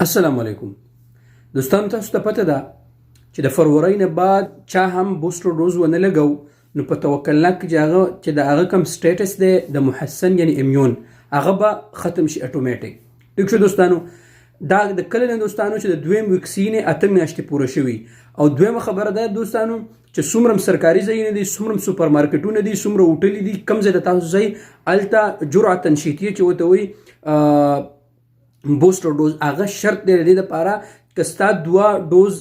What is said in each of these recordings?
السلام علیکم دوستانو، تاسو ته پته ده چې د فروری نه بعد چا هم بوستر ډوز ونه لګو نو په توکلناک چې د هغه کم سټیټس دی د محسن یعنی امیون هغه به ختم شي اتوماتیک. ټیک شو دوستانو، دا د کله نه دوستانو چې د دویم ویکسین 8 میاشتې پوره شوي. او دویمه خبره ده دوستانو چې څومره سرکاري ځایونه دي، څومره سوپر مارکیټونه دي، څومره هوټلې دي، کم ځای د تاسو ځای الته جرعه شیتیه چې وته وي بوستر ډوز هغه شرط دی د دې لپاره که ستا 2 ډوز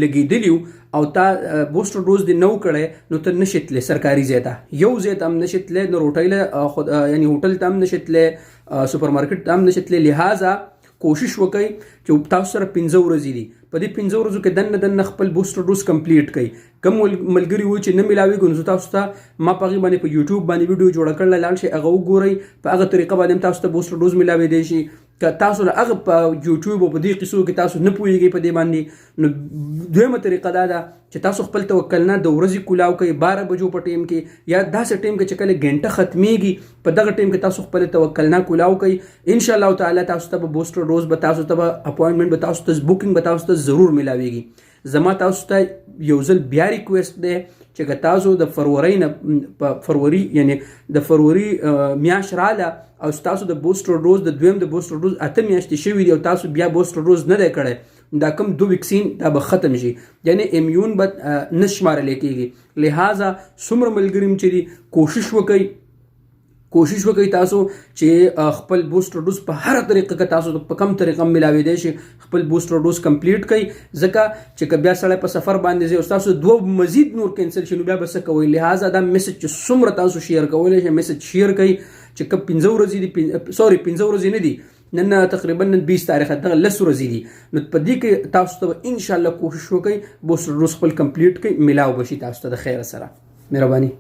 لګېدلی او تا بوستر ډوز دی نو کړی نو ته نشې تللی سرکاري ځای ته، یو ځای ته هم نشې تللی، نو روټۍ یعنی هوټل ته هم نشې تللی، سوپر مارکیټ ته هم نشې تللی. لہذا کوشش وکړئ چې تاسو سره 15 ورځې دي، په دې 15 ورځو کې دنه خپل بوستر ډوز کمپلیټ کړئ. کوم ملګري وایي چې نه میلاویږي نو تاسو ته ما په هغې باندې په یوټیوب باندې ویډیو جوړه کړله، لاړ شئ هغه وګورئ، په هغه طریقه باندې هم تاسو ته بوستر ډوز میلاویدی شي. که تاسو له هغه په یوټیوب او په دې قصو کې تاسو نه پوهیږئ په دې باندې، نو دویمه طریقه دا ده چې تاسو خپل توکل نه د ورځې کولاو کوئ 12 بجو په ټیم کې یا داسې ټیم کې چې کله ګنټه ختمیږي په دغه ټیم کې تاسو خپل توکل نه کولاو کوئ. ان شاء الله تعالی تاسو ته بوستر ډوز به تاسو ته اپوینټمنټ به تاسو ته بوکینګ به تاسو ته ضرور میلاویږي. زما تاسو ته یو ځل بیا ریکویسټ دی چې که تاسو د فروری نه په فروری یعنی د فروری میاشت رااله او تاسو د بوستر ډوز د دویم د بوستر ډوز 8 میاشتې شوي دي او تاسو بیا بوستر ډوز نه دی کړی، دا کوم 2 ویکسین دا به ختم شي، یعنی امیون به نه شمارلی کېږي. لہذا څومره ملګري چې دي کوشش وکړئ تاسو چې خپل بوستر ډوز په هر طریقه کې تاسو په کم طریقه ملاویدی شي خپل بوستر ډوز کمپلیټ کړئ، ځکه چې که بیا سړی په سفر باندې ځي او تاسو 2 مزید نور کینسل شي نو بیا به څه کوئ. لہذا دا میسج چې څومره تاسو شیر کولی شئ میسج شیر کړئ چې که 15 ورځې دي، سوري 15 ورځې نه دي، نن تقریبا 20 تاریخ دغه 10 ورځې دي، نو په دې کې تاسو ته ان شاء الله کوشش وکړئ بوستر ډوز خپل کمپلیټ کړئ، ملاو بشي تاسو ته د خیر سره. مهرباني.